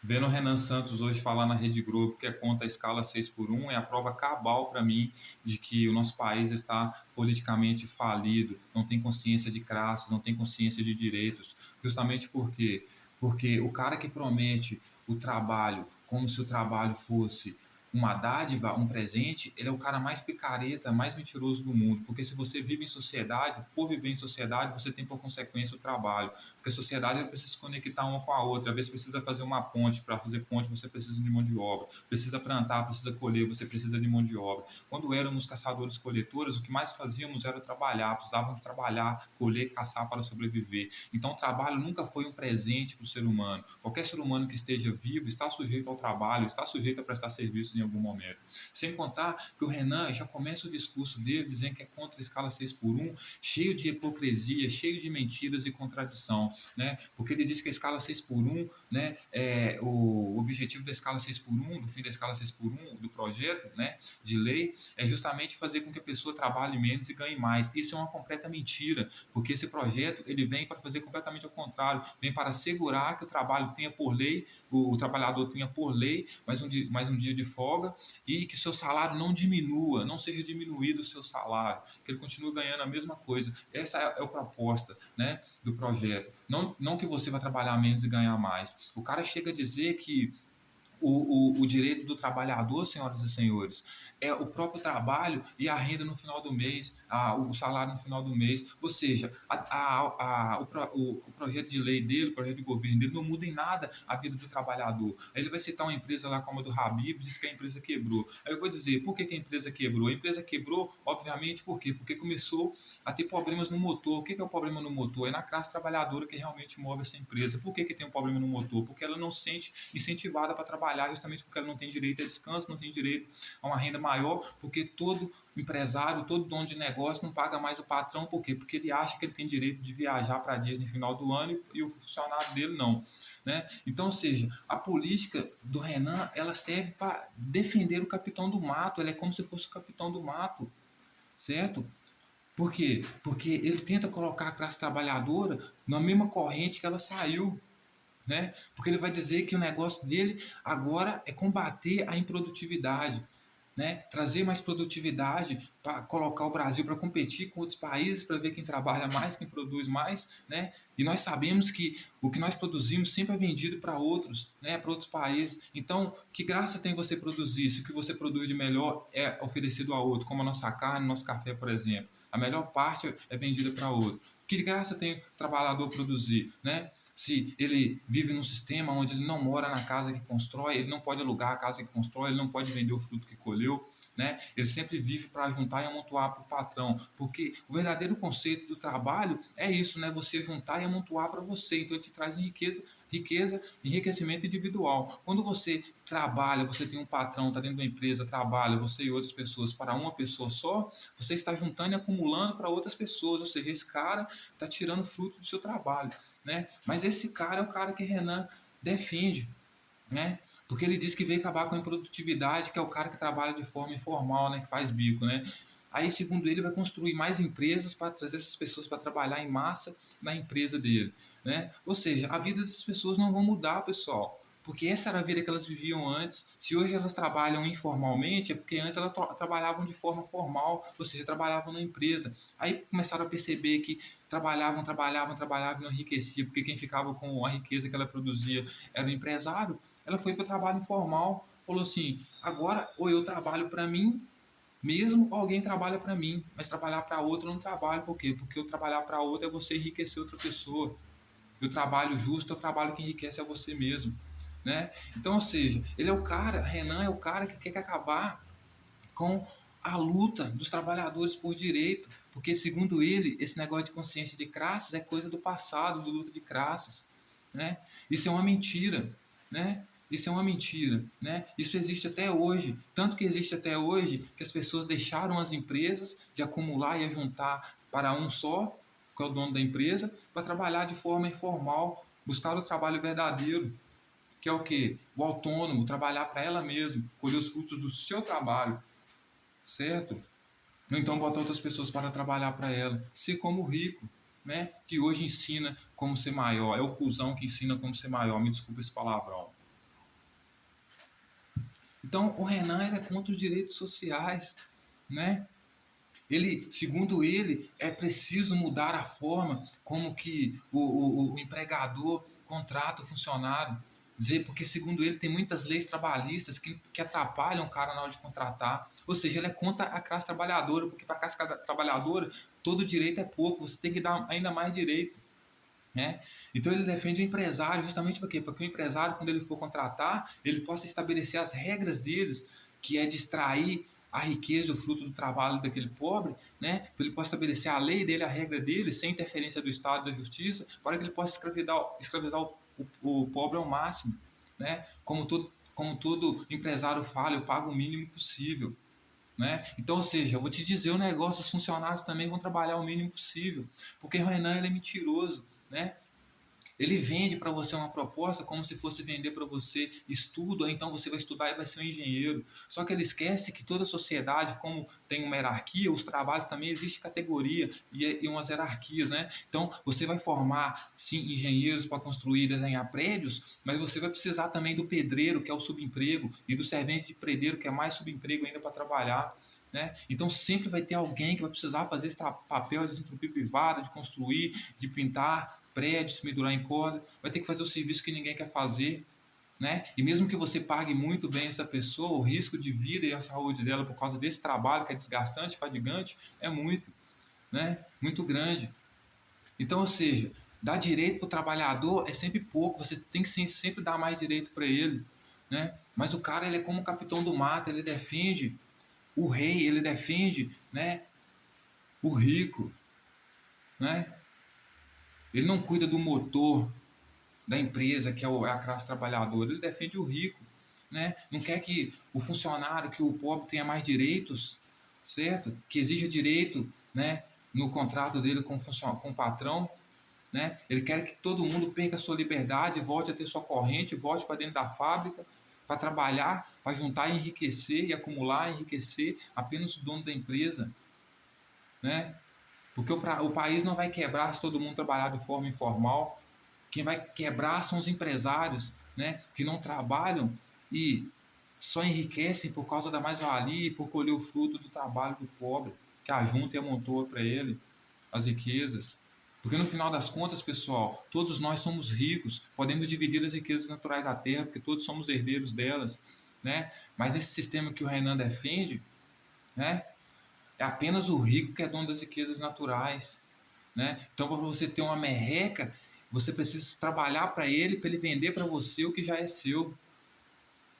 Vendo o Renan Santos hoje falar na Rede Globo que é contra a escala 6 por um é a prova cabal para mim de que o nosso país está politicamente falido, não tem consciência de classes, não tem consciência de direitos, justamente porque o cara que promete o trabalho como se o trabalho fosse uma dádiva, um presente, ele é o cara mais picareta, mais mentiroso do mundo, porque se você vive em sociedade, por viver em sociedade, você tem por consequência o trabalho, porque a sociedade precisa se conectar uma com a outra. Às vezes precisa fazer uma ponte. Para fazer ponte, você precisa de mão de obra. Precisa plantar, precisa colher, você precisa de mão de obra. Quando éramos caçadores-coletores, o que mais fazíamos era trabalhar. Precisávamos trabalhar, colher, caçar para sobreviver. Então, o trabalho nunca foi um presente para o ser humano. Qualquer ser humano que esteja vivo está sujeito ao trabalho, está sujeito a prestar serviços em algum momento. Sem contar que o Renan já começa o discurso dele dizendo que é contra a escala 6 por um, cheio de hipocrisia, cheio de mentiras e contradição, né? Porque ele diz que a escala 6 por um, né, o objetivo da escala 6 por um, do fim da escala 6 por um, do projeto, né, de lei, é justamente fazer com que a pessoa trabalhe menos e ganhe mais. Isso é uma completa mentira, porque esse projeto ele vem para fazer completamente ao contrário, vem para assegurar que o trabalho tenha por lei, o trabalhador tenha por lei mais um dia de folga e que seu salário não diminua, não seja diminuído o seu salário, que ele continue ganhando a mesma coisa. Essa é a proposta, né, do projeto. Não que você vai trabalhar menos e ganhar mais. O cara chega a dizer que o direito do trabalhador, senhoras e senhores, é o próprio trabalho e a renda no final do mês, o salário no final do mês. Ou seja, o projeto de lei dele, o projeto de governo dele, não muda em nada a vida do trabalhador. Aí ele vai citar uma empresa lá como a do Habib, diz que a empresa quebrou. Aí eu vou dizer, por que a empresa quebrou? A empresa quebrou, obviamente, por quê? Porque começou a ter problemas no motor. O que é o problema no motor? É na classe trabalhadora que realmente move essa empresa. Por que tem um problema no motor? Porque ela não se sente incentivada para trabalhar, justamente porque ela não tem direito a descanso, não tem direito a uma renda maior, porque todo empresário, todo dono de negócio não paga mais o patrão, por quê? Porque ele acha que ele tem direito de viajar para a Disney no final do ano e o funcionário dele não. Né? Então, ou seja, a política do Renan ela serve para defender o capitão do mato, ela é como se fosse o capitão do mato, certo? Por quê? Porque ele tenta colocar a classe trabalhadora na mesma corrente que ela saiu, né? Porque ele vai dizer que o negócio dele agora é combater a improdutividade, né? Trazer mais produtividade para colocar o Brasil para competir com outros países, para ver quem trabalha mais, quem produz mais, né? E nós sabemos que o que nós produzimos sempre é vendido para outros, né? Para outros países. Então, que graça tem você produzir se o que você produz de melhor é oferecido a outro, como a nossa carne, nosso café, por exemplo. A melhor parte é vendida para outro. Que graça tem o trabalhador produzir, né? Se ele vive num sistema onde ele não mora na casa que constrói, ele não pode alugar a casa que constrói, ele não pode vender o fruto que colheu, né? Ele sempre vive para juntar e amontoar para o patrão, porque o verdadeiro conceito do trabalho é isso, né? Você juntar e amontoar para você, então ele te traz riqueza, enriquecimento individual. Quando você trabalha, você tem um patrão, está dentro da empresa, trabalha, você e outras pessoas para uma pessoa só, você está juntando e acumulando para outras pessoas, ou seja, esse cara está tirando fruto do seu trabalho, né? Mas esse cara é o cara que Renan defende, né? Porque ele diz que veio acabar com a improdutividade, que é o cara que trabalha de forma informal, né? Que faz bico, né? Aí, segundo ele, vai construir mais empresas para trazer essas pessoas para trabalhar em massa na empresa dele, né? Ou seja, a vida dessas pessoas não vai mudar, pessoal. Porque essa era a vida que elas viviam antes. Se hoje elas trabalham informalmente, é porque antes elas trabalhavam de forma formal, ou seja, trabalhavam na empresa. Aí começaram a perceber que trabalhavam e não enriqueciam, porque quem ficava com a riqueza que ela produzia era o empresário. Ela foi para o trabalho informal, falou assim: agora ou eu trabalho para mim mesmo, ou alguém trabalha para mim, mas trabalhar para outro eu não trabalho. Por quê? Porque eu trabalhar para outro é você enriquecer outra pessoa. E o trabalho justo é o trabalho que enriquece a você mesmo, né? Então, ou seja, ele é o cara, Renan é o cara que quer acabar com a luta dos trabalhadores por direito, porque segundo ele, esse negócio de consciência de classes é coisa do passado, de luta de classes, né? Isso é uma mentira, né? Isso é uma mentira, né? Isso existe até hoje, tanto que existe até hoje que as pessoas deixaram as empresas de acumular e ajuntar para um só, que é o dono da empresa, para trabalhar de forma informal, buscar o trabalho verdadeiro, que é o quê? O autônomo, trabalhar para ela mesma, colher os frutos do seu trabalho, certo? Ou então botar outras pessoas para trabalhar para ela, ser como o rico, né? Que hoje ensina como ser maior, é o cuzão que ensina como ser maior, me desculpa esse palavrão. Então, o Renan ele é contra os direitos sociais, né? Segundo ele, é preciso mudar a forma como que o empregador contrata o funcionário. Dizer, porque, segundo ele, tem muitas leis trabalhistas que atrapalham o cara na hora de contratar. Ou seja, ele é contra a classe trabalhadora, porque para a classe trabalhadora todo direito é pouco, você tem que dar ainda mais direito. Né? Então ele defende o empresário justamente para quê? Para que o empresário, quando ele for contratar, ele possa estabelecer as regras deles, que é distrair a riqueza, o fruto do trabalho daquele pobre, né? Para ele possa estabelecer a lei dele, a regra dele, sem interferência do Estado e da Justiça, para que ele possa escravizar o pobre ao máximo. Né? Como todo empresário fala, eu pago o mínimo possível. Né? Então, ou seja, eu vou te dizer o negócio, os funcionários também vão trabalhar o mínimo possível, porque o Renan ele é mentiroso, né? Ele vende para você uma proposta como se fosse vender para você estudo, então você vai estudar e vai ser um engenheiro. Só que ele esquece que toda sociedade, como tem uma hierarquia, os trabalhos também existe categoria e umas hierarquias, né? Então você vai formar sim engenheiros para construir e desenhar prédios, mas você vai precisar também do pedreiro, que é o subemprego, e do servente de pedreiro, que é mais subemprego ainda para trabalhar. Né? Então sempre vai ter alguém que vai precisar fazer esse papel de desentupir privada, de construir, de pintar prédios, se pendurar em corda, vai ter que fazer o serviço que ninguém quer fazer. Né? E mesmo que você pague muito bem essa pessoa, o risco de vida e a saúde dela por causa desse trabalho que é desgastante, fadigante, é muito, né? Muito grande. Então, ou seja, dar direito para o trabalhador é sempre pouco, você tem que sempre dar mais direito para ele. Né? Mas o cara ele é como o capitão do mato, ele defende o rei, ele defende, né, o rico, né? Ele não cuida do motor da empresa, que é a classe trabalhadora, ele defende o rico, né? Não quer que o funcionário, que o pobre tenha mais direitos, certo? Que exija direito, né, no contrato dele com o patrão, né? Ele quer que todo mundo perca a sua liberdade, volte a ter sua corrente, volte para dentro da fábrica, para trabalhar, para juntar e enriquecer e acumular, enriquecer apenas o dono da empresa, né? Porque o país não vai quebrar se todo mundo trabalhar de forma informal. Quem vai quebrar são os empresários, né, que não trabalham e só enriquecem por causa da mais-valia e por colher o fruto do trabalho do pobre, que ajunta e amontoa para ele as riquezas. Porque no final das contas, pessoal, todos nós somos ricos, podemos dividir as riquezas naturais da terra, porque todos somos herdeiros delas. Né? Mas nesse sistema que o Renan defende, né, é apenas o rico que é dono das riquezas naturais. Né? Então, para você ter uma merreca, você precisa trabalhar para ele vender para você o que já é seu.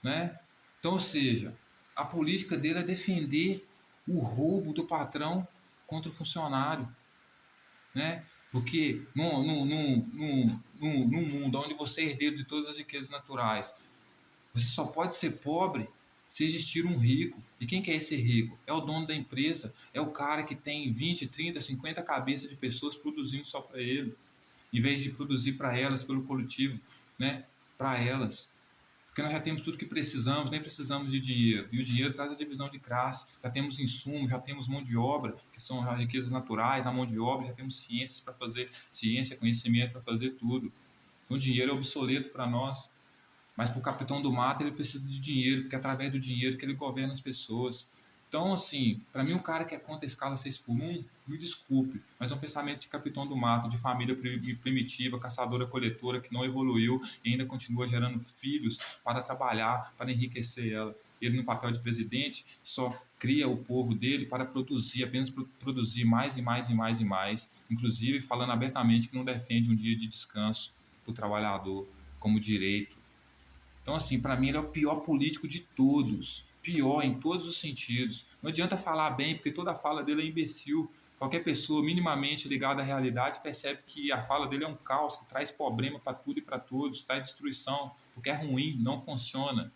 Né? Então, ou seja, a política dele é defender o roubo do patrão contra o funcionário. Né? Porque num mundo onde você é herdeiro de todas as riquezas naturais, você só pode ser pobre se existir um rico. E quem que é esse rico? É o dono da empresa, é o cara que tem 20, 30, 50 cabeças de pessoas produzindo só para ele, em vez de produzir para elas, pelo coletivo, né? Para elas. Porque nós já temos tudo que precisamos, nem precisamos de dinheiro. E o dinheiro traz a divisão de classe. Já temos insumos, já temos mão de obra, que são as riquezas naturais, a mão de obra, já temos ciências para fazer, ciência, conhecimento para fazer tudo. Então o dinheiro é obsoleto para nós. Mas para o capitão do mato ele precisa de dinheiro, porque é através do dinheiro que ele governa as pessoas. Então, assim, para mim o cara que é contra a escala 6x1, me desculpe, mas é um pensamento de capitão do mato, de família primitiva, caçadora-coletora, que não evoluiu e ainda continua gerando filhos para trabalhar, para enriquecer ela. Ele, no papel de presidente, só cria o povo dele para produzir, apenas produzir mais e mais e mais e mais, inclusive falando abertamente que não defende um dia de descanso para o trabalhador como direito. Então, assim, para mim ele é o pior político de todos. Pior em todos os sentidos. Não adianta falar bem, porque toda a fala dele é imbecil. Qualquer pessoa minimamente ligada à realidade percebe que a fala dele é um caos, que traz problema para tudo e para todos, traz destruição, porque é ruim, não funciona.